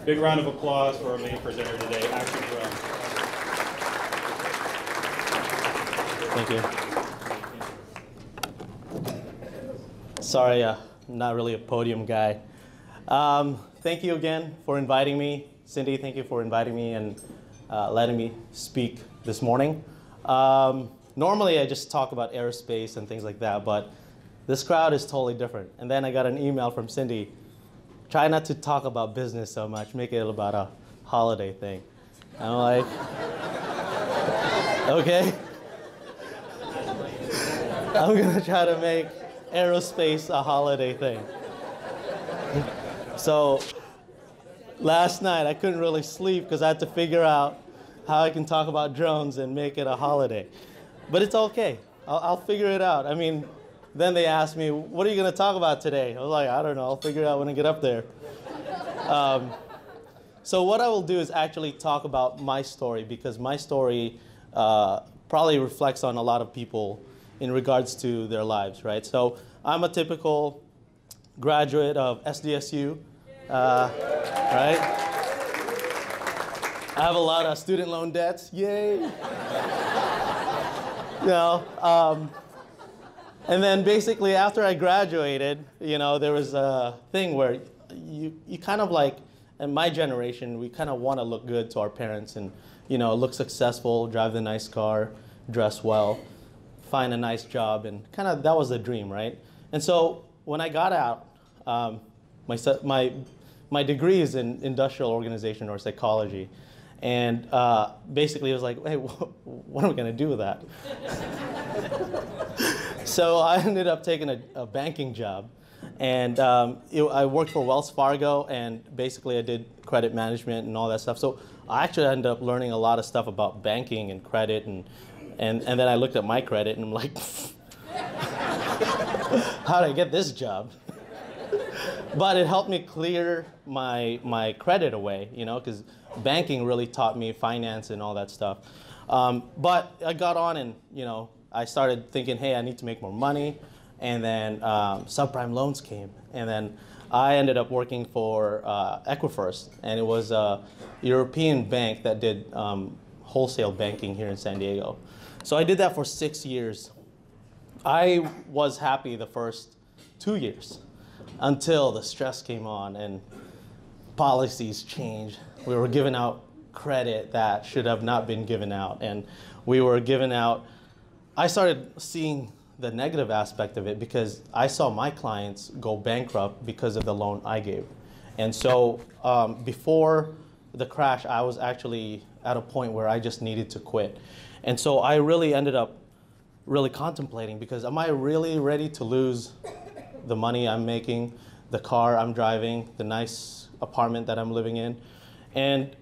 Big round of applause for our main presenter today, Action Drone. Thank you. Sorry, I'm not really a podium guy. Thank you again for inviting me. Cindy, thank you for inviting me and letting me speak this morning. Normally I just talk about aerospace and things like that, but this crowd is totally different. And then I got an email from Cindy, try not to talk about business so much, make it about a holiday thing. And I'm like, okay. I'm gonna try to make aerospace a holiday thing. So last night I couldn't really sleep because I had to figure out how I can talk about drones and make it a holiday. But it's okay, I'll figure it out. I mean, then they asked me, what are you gonna talk about today? I was like, I don't know, I'll figure it out when I get up there. So what I will do is actually talk about my story, because my story probably reflects on a lot of people in regards to their lives, right? So I'm a typical graduate of SDSU, right? I have a lot of student loan debts, yay! And then basically after I graduated, there was a thing where you kind of like, in my generation, we kind of want to look good to our parents and, look successful, drive the nice car, dress well, find a nice job, and kind of that was the dream, right? And so when I got out, my degree is in industrial organization or psychology, and basically it was like, hey, what am I going to do with that? So I ended up taking a banking job, and I worked for Wells Fargo, and basically I did credit management and all that stuff. So I actually ended up learning a lot of stuff about banking and credit, and then I looked at my credit and I'm like, how did I get this job? But it helped me clear my credit away, because banking really taught me finance and all that stuff. But I got on and, I started thinking, hey, I need to make more money. And then subprime loans came. And then I ended up working for Equifirst. And it was a European bank that did wholesale banking here in San Diego. So I did that for 6 years. I was happy the first 2 years until the stress came on and policies changed. We were giving out credit that should have not been given out. And we were giving out, I started seeing the negative aspect of it because I saw my clients go bankrupt because of the loan I gave. And so before the crash, I was actually at a point where I just needed to quit. And so I really ended up really contemplating, because am I really ready to lose the money I'm making, the car I'm driving, the nice apartment that I'm living in? And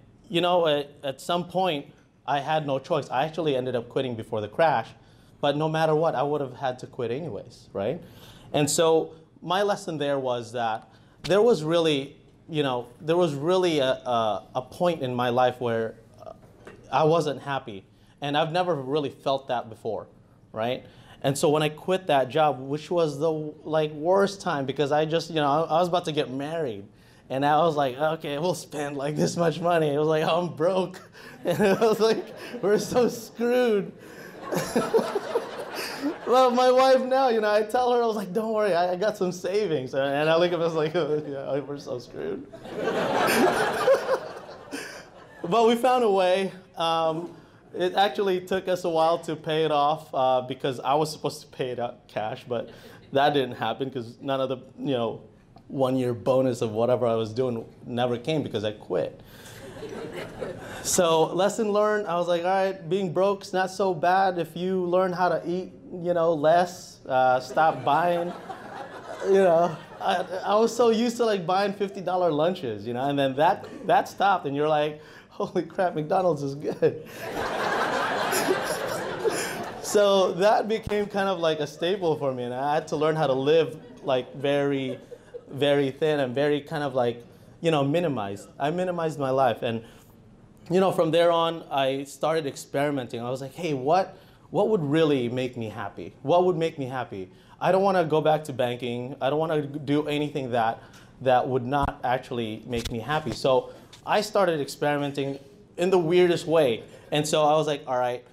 at some point, I had no choice. I actually ended up quitting before the crash, but no matter what, I would have had to quit anyways, right? And so my lesson there was that there was really a point in my life where I wasn't happy, and I've never really felt that before, right? And so when I quit that job, which was the worst time, because I just, I was about to get married, and I was like, okay, we'll spend like this much money. It was like, oh, I'm broke, and I was like, we're so screwed. Well, my wife now, I tell her, I was like, don't worry, I got some savings. And I look at it, I was like, oh, yeah, we're so screwed. But we found a way. It actually took us a while to pay it off because I was supposed to pay it out cash, but that didn't happen because none of the 1 year bonus of whatever I was doing never came because I quit. So lesson learned, I was like, all right, being broke's not so bad if you learn how to eat, less, stop buying. I was so used to buying $50 lunches, and then that stopped, and you're like, holy crap, McDonald's is good. So that became kind of like a staple for me, and I had to learn how to live very, very thin and very kind of minimized. I minimized my life, and from there on, I started experimenting. I was like, hey, what would really make me happy? What would make me happy? I don't want to go back to banking. I don't want to do anything that that would not actually make me happy. So I started experimenting in the weirdest way. And so I was like, all right,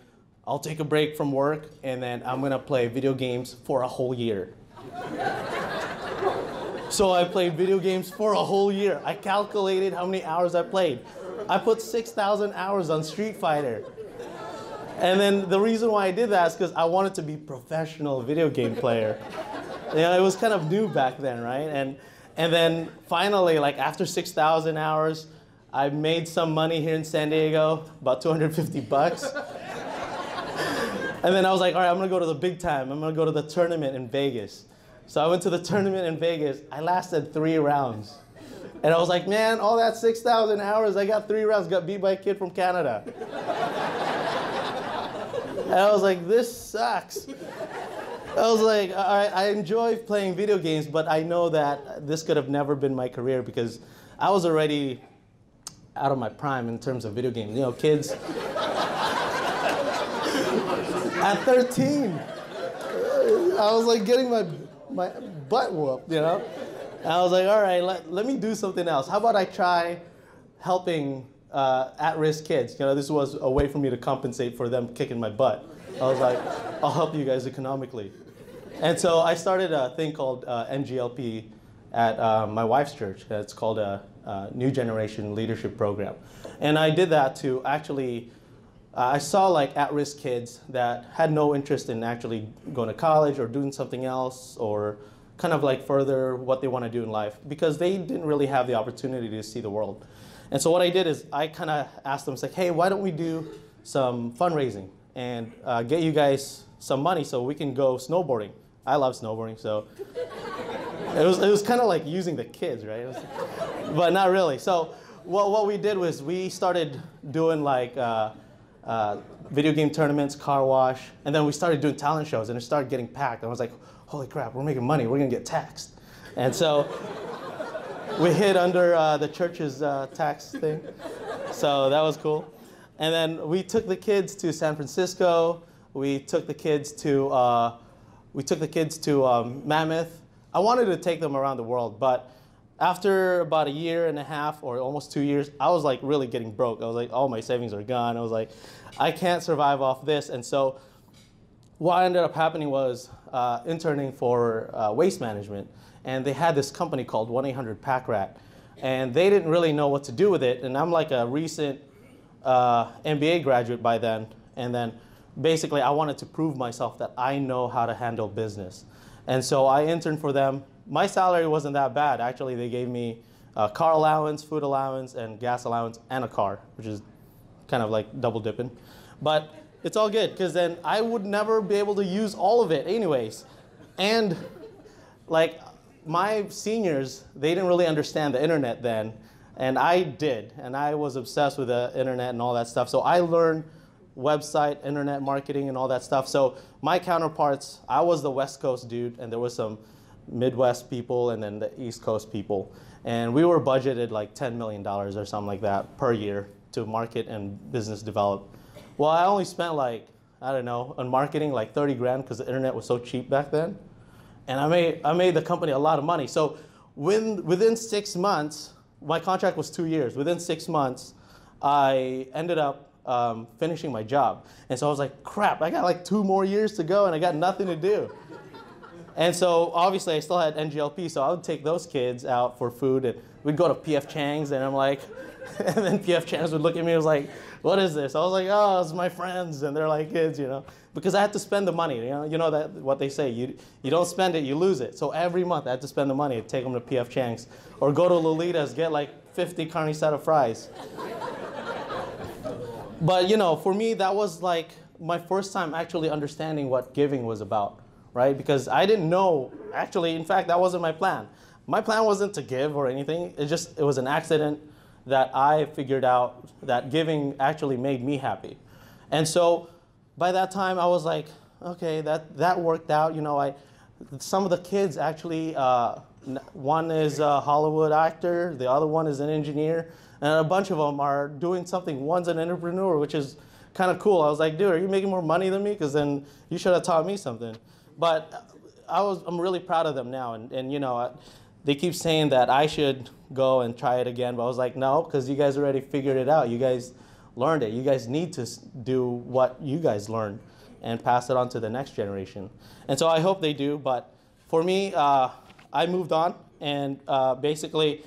I'll take a break from work and then I'm gonna play video games for a whole year. So I played video games for a whole year. I calculated how many hours I played. I put 6,000 hours on Street Fighter. And then the reason why I did that is because I wanted to be a professional video game player. You know, it was kind of new back then, right? And then finally, like after 6,000 hours, I made some money here in San Diego, about 250 bucks. And then I was like, all right, I'm gonna go to the big time. I'm gonna go to the tournament in Vegas. So I went to the tournament in Vegas. I lasted 3 rounds. And I was like, man, all that 6,000 hours, I got 3 rounds, got beat by a kid from Canada. And I was like, this sucks. I was like, all right, I enjoy playing video games, but I know that this could have never been my career because I was already out of my prime in terms of video games. You know, kids. At 13, I was like getting my butt whooped, you know? And I was like, all right, let me do something else. How about I try helping at-risk kids? You know, this was a way for me to compensate for them kicking my butt. I was like, I'll help you guys economically. And so I started a thing called NGLP at my wife's church. It's called a New Generation Leadership Program. And I did that to actually, I saw like at-risk kids that had no interest in actually going to college or doing something else or kind of like further what they want to do in life because they didn't really have the opportunity to see the world. And so what I did is I kind of asked them, like, hey, why don't we do some fundraising and get you guys some money so we can go snowboarding. I love snowboarding, so it was kind of like using the kids, right? But not really. So what we did was we started doing like video game tournaments, car wash, and then we started doing talent shows, and it started getting packed. And I was like, holy crap, we're making money. We're going to get taxed. And so we hid under the church's tax thing. So that was cool. And then we took the kids to San Francisco. We took the kids to Mammoth. I wanted to take them around the world, but after about 1.5 years or almost 2 years, I was like really getting broke. I was like, all my savings are gone. I was like, I can't survive off this. And so what ended up happening was interning for waste management. And they had this company called 1-800-PACK-RAT. And they didn't really know what to do with it. And I'm like a recent MBA graduate by then. And then basically I wanted to prove myself that I know how to handle business. And so I interned for them. My salary wasn't that bad. Actually, they gave me a car allowance, food allowance, and gas allowance, and a car, which is kind of like double dipping. But it's all good, because then I would never be able to use all of it anyways. And like my seniors, they didn't really understand the internet then, and I did. And I was obsessed with the internet and all that stuff. So I learned website, internet marketing, and all that stuff. So my counterparts, I was the West Coast dude, and there was some Midwest people and then the East Coast people. And we were budgeted like $10 million or something like that per year to market and business develop. Well, I only spent like, I don't know, on marketing like 30 grand because the internet was so cheap back then. And I made the company a lot of money. So within 6 months, my contract was 2 years. Within 6 months, I ended up finishing my job. And so I was like, crap, I got like 2 more years to go and I got nothing to do. And so obviously I still had NGLP, so I would take those kids out for food and we'd go to PF Chang's and I'm like, and then PF Chang's would look at me and was like, what is this? I was like, oh, it's my friends, and they're like kids, you know, because I had to spend the money, you know that what they say, you don't spend it, you lose it. So every month I had to spend the money to take them to PF Chang's or go to Lolita's, get like 50 carne asada fries. But you know, for me, that was like my first time actually understanding what giving was about, right? Because I didn't know, actually, in fact, that wasn't my plan. My plan wasn't to give or anything. It was an accident that I figured out that giving actually made me happy. And so by that time, I was like, okay, that worked out. You know, some of the kids actually, one is a Hollywood actor, the other one is an engineer, and a bunch of them are doing something. One's an entrepreneur, which is kind of cool. I was like, dude, are you making more money than me? Because then you should have taught me something. But I'm really proud of them now. And you know, they keep saying that I should go and try it again, but I was like, no, because you guys already figured it out. You guys learned it. You guys need to do what you guys learned and pass it on to the next generation. And so I hope they do, but for me, I moved on, and basically,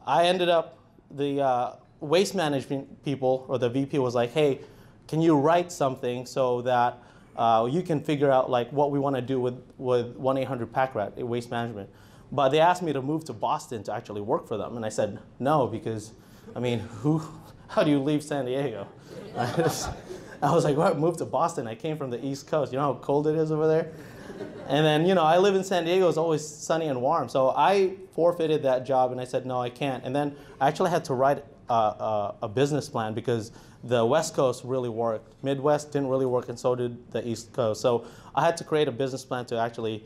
I ended up, the waste management people, or the VP was like, hey, can you write something so that you can figure out like what we want to do with 1-800-PACK-RAT, waste management. But they asked me to move to Boston to actually work for them, and I said no, because, I mean, how do you leave San Diego? I was like, what, move to Boston? I came from the East Coast. You know how cold it is over there? And then, you know, I live in San Diego. It's always sunny and warm. So I forfeited that job, and I said, no, I can't. And then I actually had to write a business plan, because the West Coast really worked. Midwest didn't really work, and so did the East Coast. So I had to create a business plan to actually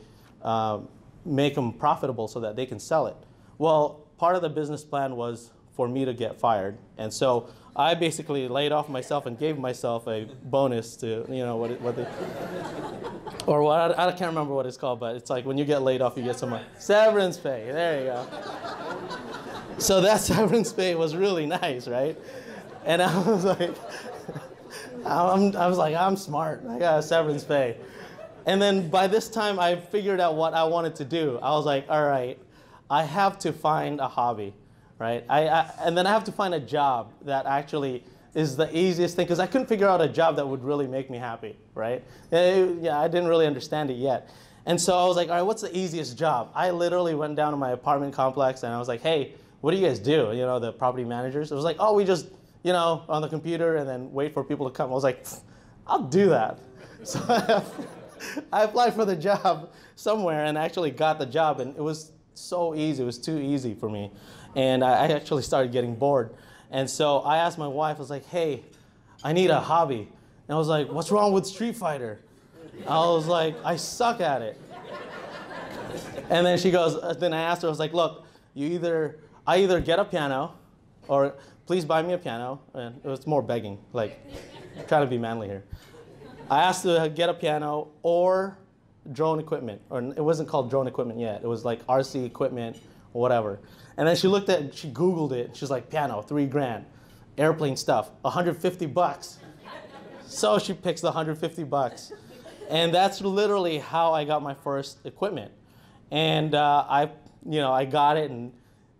make them profitable so that they can sell it. Well, part of the business plan was for me to get fired. And so I basically laid off myself and gave myself a bonus to, you know, I can't remember what it's called, but it's like when you get laid off, you get some severance pay. There you go. So that severance pay was really nice, right? And I was like, I'm smart. I got a severance pay. And then by this time, I figured out what I wanted to do. I was like, all right, I have to find a hobby, right? And then I have to find a job that actually is the easiest thing, because I couldn't figure out a job that would really make me happy, right? Yeah, I didn't really understand it yet. And so I was like, all right, what's the easiest job? I literally went down to my apartment complex, and I was like, hey, what do you guys do? You know, the property managers. It was like, oh, we just, you know, on the computer and then wait for people to come. I was like, I'll do that. So I applied for the job somewhere and actually got the job, and it was so easy. It was too easy for me. And I actually started getting bored. And so I asked my wife, I was like, hey, I need a hobby. And I was like, what's wrong with Street Fighter? I was like, I suck at it. And then she goes, then I asked her, I was like, look, I either get a piano, or please buy me a piano. And it was more begging, like, trying to be manly here. I asked her to get a piano or drone equipment, or it wasn't called drone equipment yet. It was like RC equipment or whatever. And then she Googled it. She's like, piano, $3,000. Airplane stuff, $150. So she picks the $150. And that's literally how I got my first equipment. And I got it, and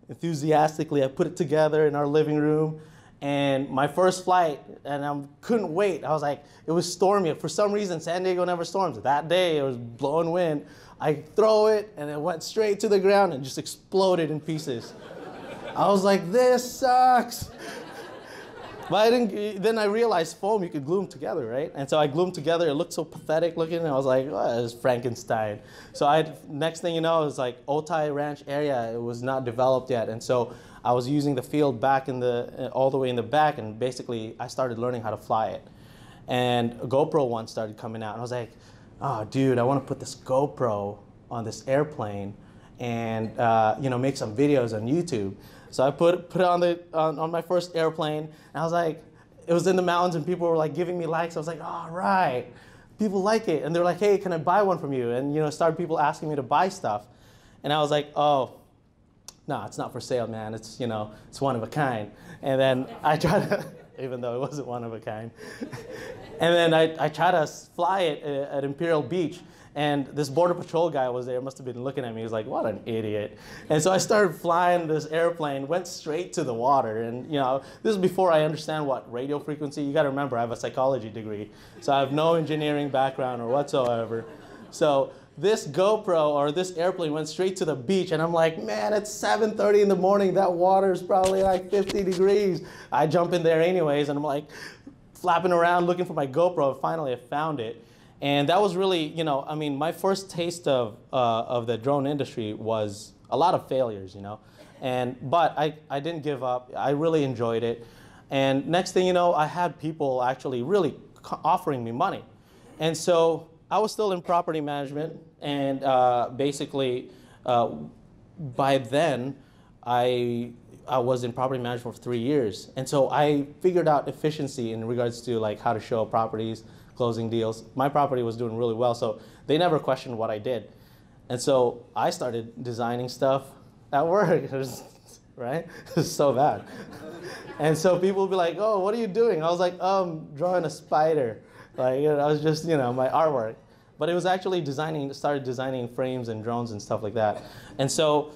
enthusiastically I put it together in our living room. And my first flight, and I couldn't wait. I was like, it was stormy. For some reason, San Diego never storms. That day, it was blowing wind. I throw it, and it went straight to the ground and just exploded in pieces. I was like, this sucks. But then I realized foam, you could glue them together, right? And so I glued them together. It looked so pathetic looking, and I was like, oh, it's Frankenstein. So next thing you know, it was like Otay Ranch area. It was not developed yet. And so I was using the field back all the way in the back, and basically I started learning how to fly it. And a GoPro one started coming out, and I was like, oh, dude, I want to put this GoPro on this airplane and make some videos on YouTube. So I put it on my first airplane, and I was like, it was in the mountains, and people were like giving me likes. I was like, all right, people like it, and they're like, hey, can I buy one from you? And started people asking me to buy stuff, and I was like, oh, no, it's not for sale, man. It's it's one of a kind. And then I tried to, even though it wasn't one of a kind, and then I tried to fly it at Imperial Beach. And this Border Patrol guy was there, must have been looking at me. He was like, what an idiot. And so I started flying this airplane, went straight to the water. And this is before I understand what radio frequency. You gotta remember, I have a psychology degree. So I have no engineering background or whatsoever. So this GoPro, or this airplane, went straight to the beach. And I'm like, man, it's 7:30 in the morning. That water is probably like 50 degrees. I jump in there anyways, and I'm like flapping around looking for my GoPro. Finally, I found it. And that was really, my first taste of the drone industry was a lot of failures, but I didn't give up. I really enjoyed it. And next thing you know, I had people actually really offering me money. And so I was still in property management, and basically by then I was in property management for 3 years. And so I figured out efficiency in regards to like how to show properties, closing deals. My property was doing really well, so they never questioned what I did. And so I started designing stuff, at work, right? It's so bad. And so people would be like, oh, what are you doing? I was like, drawing a spider. Like, you know, I was just, you know, my artwork. But it was actually started designing frames and drones and stuff like that. And so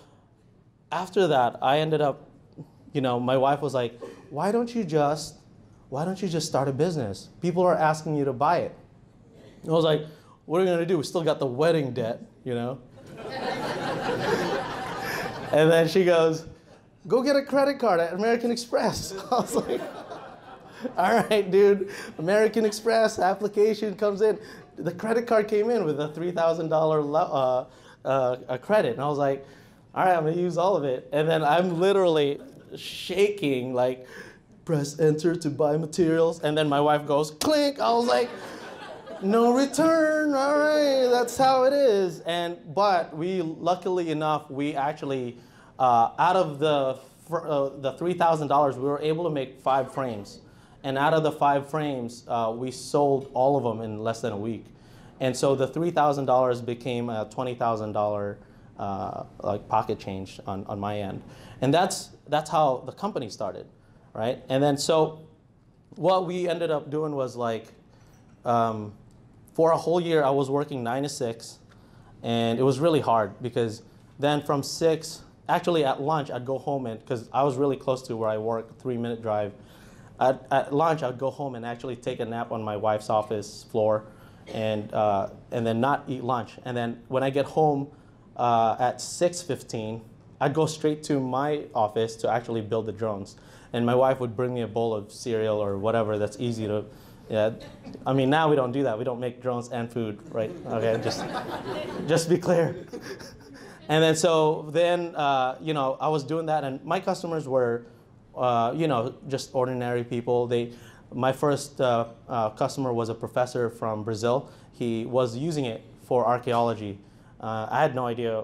after that, I ended up, you know, my wife was like, why don't you just start a business? People are asking you to buy it. I was like, what are we gonna do? We still got the wedding debt, you know? And then she goes, go get a credit card at American Express. I was like, all right, dude, American Express application comes in. The credit card came in with a $3,000 credit. And I was like, all right, I'm gonna use all of it. And then I'm literally shaking, like, press enter to buy materials. And then my wife goes, clink. I was like, no return, all right, that's how it is. But we, luckily enough, we actually, out of the $3,000, we were able to make 5 frames. And out of the 5 frames, we sold all of them in less than a week. And so the $3,000 became a $20,000 like pocket change on my end. And that's how the company started, right? And then so what we ended up doing was like, for a whole year, I was working 9 to 6, and it was really hard because then from 6, actually at lunch, I'd go home because I was really close to where I work, 3-minute drive. At lunch, I'd go home and actually take a nap on my wife's office floor and then not eat lunch. And then when I get home at 6:15, I'd go straight to my office to actually build the drones. And my wife would bring me a bowl of cereal or whatever that's easy to, yeah. I mean, now we don't do that. We don't make drones and food, right? Okay, just be clear. And then you know, I was doing that, and my customers were, you know, just ordinary people. My first customer was a professor from Brazil. He was using it for archaeology. I had no idea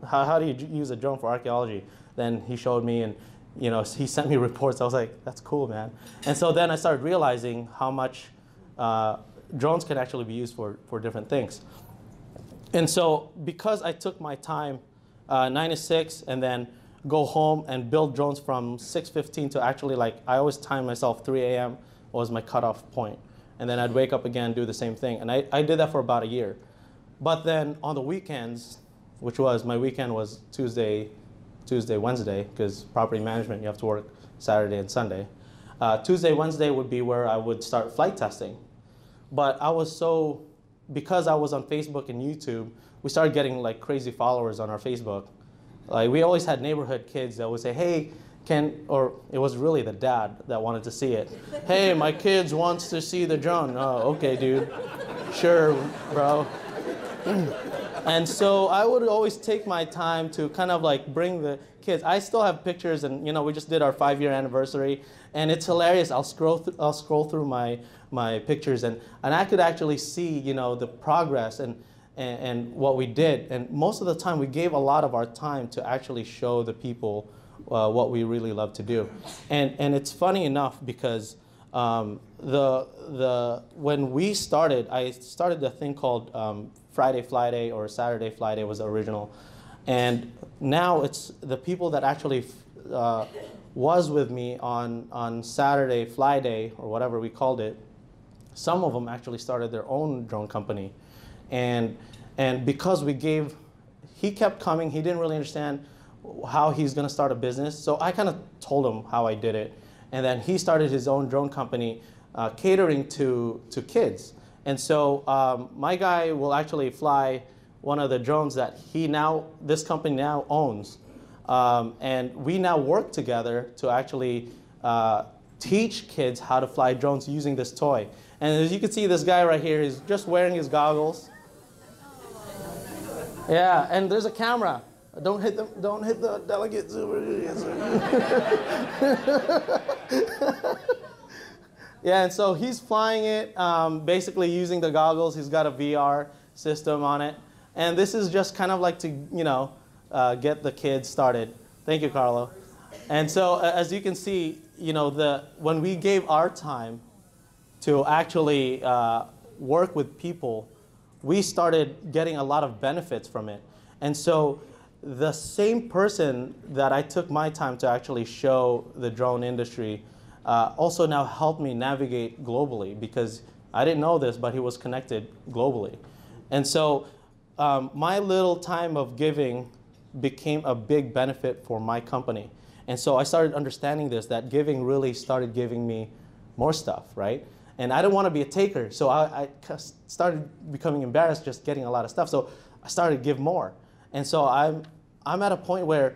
how do you use a drone for archaeology. Then he showed me, and you know, he sent me reports. I was like, that's cool, man. And so then I started realizing how much drones can actually be used for different things. And so because I took my time, 9 to 6, and then go home and build drones from 6:15 to actually, like, I always time myself 3 a.m. was my cutoff point. And then I'd wake up again, do the same thing. And I did that for about a year. But then on the weekends, which was, my weekend was Tuesday, Wednesday, because property management, you have to work Saturday and Sunday. Tuesday, Wednesday would be where I would start flight testing. But because I was on Facebook and YouTube, we started getting like crazy followers on our Facebook. Like, we always had neighborhood kids that would say, hey, or it was really the dad that wanted to see it. Hey, my kids wants to see the drone. Oh, okay, dude. Sure, bro. And so I would always take my time to kind of like bring the kids. I still have pictures, and you know, we just did our 5-year anniversary, and it's hilarious. I'll scroll through my pictures, and I could actually see, you know, the progress and what we did. And most of the time, we gave a lot of our time to actually show the people what we really love to do. And it's funny enough because when we started, I started a thing called Friday Fly Day, or Saturday Fly Day was the original. And now it's the people that actually was with me on Saturday Fly Day, or whatever we called it. Some of them actually started their own drone company. And because he kept coming, he didn't really understand how he's gonna start a business. So I kind of told him how I did it. And then he started his own drone company catering to kids. And so my guy will actually fly one of the drones that this company now owns. And we now work together to actually teach kids how to fly drones using this toy. And as you can see, this guy right here is just wearing his goggles. Yeah, and there's a camera. Don't hit the delegates. Yeah, and so he's flying it, basically using the goggles. He's got a VR system on it. And this is just kind of like to, you know, get the kids started. Thank you, Carlo. And so as you can see, you know, when we gave our time to actually work with people, we started getting a lot of benefits from it. And so the same person that I took my time to actually show the drone industry also now helped me navigate globally, because I didn't know this, but he was connected globally. And so my little time of giving became a big benefit for my company. And so I started understanding this, that giving really started giving me more stuff, right? And I didn't want to be a taker, so I started becoming embarrassed just getting a lot of stuff. So I started to give more. And so I'm at a point where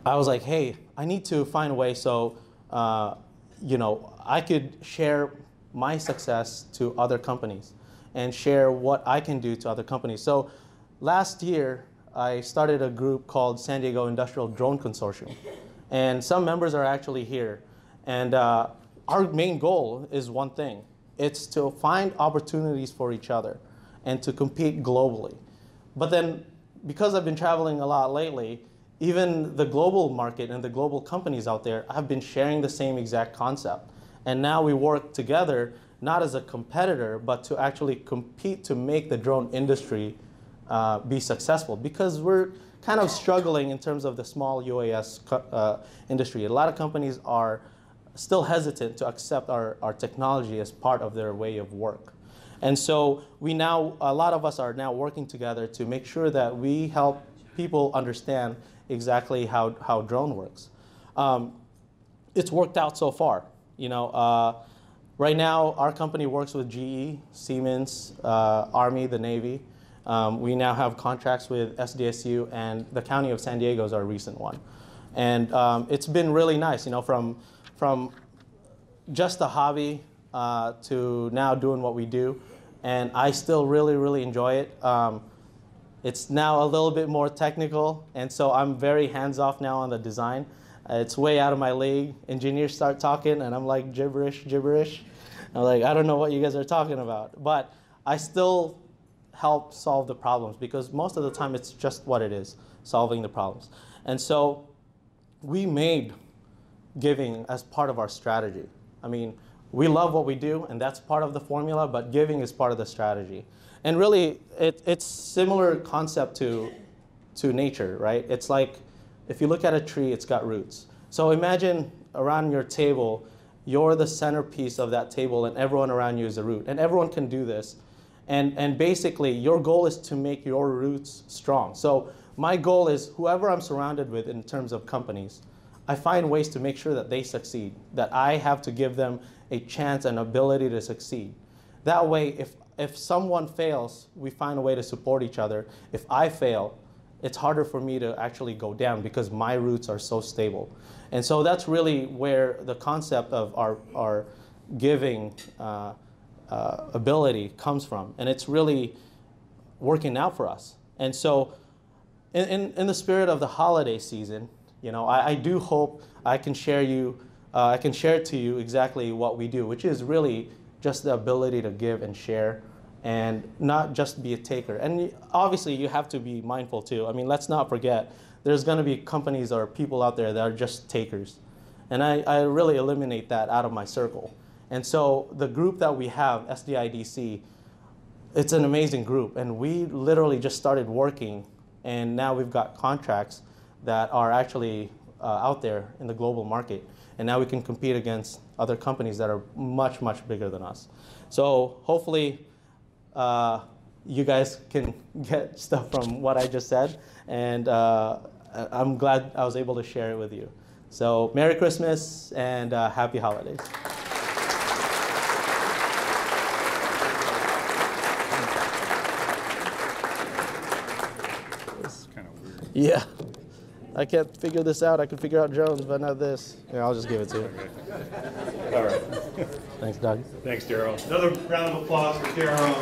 I was like, hey, I need to find a way so you know, I could share my success to other companies and share what I can do to other companies. So last year, I started a group called San Diego Industrial Drone Consortium. And some members are actually here. And our main goal is one thing. It's to find opportunities for each other and to compete globally. But then, because I've been traveling a lot lately, even the global market and the global companies out there have been sharing the same exact concept. And now we work together, not as a competitor, but to actually compete to make the drone industry be successful, because we're kind of struggling in terms of the small UAS industry. A lot of companies are still hesitant to accept our technology as part of their way of work. And so a lot of us are now working together to make sure that we help people understand exactly how drone works. It's worked out so far. You know, right now our company works with GE, Siemens, Army, the Navy. We now have contracts with SDSU, and the County of San Diego is our recent one. And it's been really nice, you know, from just a hobby to now doing what we do. And I still really, really enjoy it. It's now a little bit more technical, and so I'm very hands-off now on the design. It's way out of my league. Engineers start talking, and I'm like gibberish. I'm like, I don't know what you guys are talking about. But I still help solve the problems, because most of the time it's just what it is, solving the problems. And so we made giving as part of our strategy. I mean, we love what we do, and that's part of the formula, but giving is part of the strategy. And really, it's similar concept to nature, right? It's like, if you look at a tree, it's got roots. So imagine around your table, you're the centerpiece of that table, and everyone around you is a root. And everyone can do this. And basically, your goal is to make your roots strong. So my goal is, whoever I'm surrounded with in terms of companies, I find ways to make sure that they succeed, that I have to give them a chance and ability to succeed. That way, if someone fails, we find a way to support each other. If I fail, it's harder for me to actually go down, because my roots are so stable. And so that's really where the concept of our giving ability comes from. And it's really working out for us. And so in the spirit of the holiday season, you know, I do hope I can share to you exactly what we do, which is really just the ability to give and share, and not just be a taker. And obviously, you have to be mindful too. I mean, let's not forget, there's going to be companies or people out there that are just takers. And I really eliminate that out of my circle. And so the group that we have, SDIDC, it's an amazing group. And we literally just started working, and now we've got contracts that are actually out there in the global market. And now we can compete against other companies that are much, much bigger than us. So hopefully you guys can get stuff from what I just said. And I'm glad I was able to share it with you. So Merry Christmas and Happy Holidays. This is kind of weird. Yeah. I can't figure this out. I can figure out drones, but not this. Yeah, I'll just give it to you. Okay. All right. Thanks, Doug. Thanks, Daryl. Another round of applause for Daryl.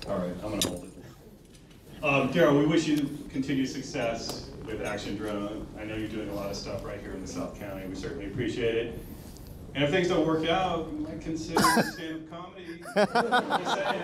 All right, I'm going to hold it. Daryl, we wish you continued success with Action Drone. I know you're doing a lot of stuff right here in the South County. We certainly appreciate it. And if things don't work out, you might consider stand-up comedy. Just saying.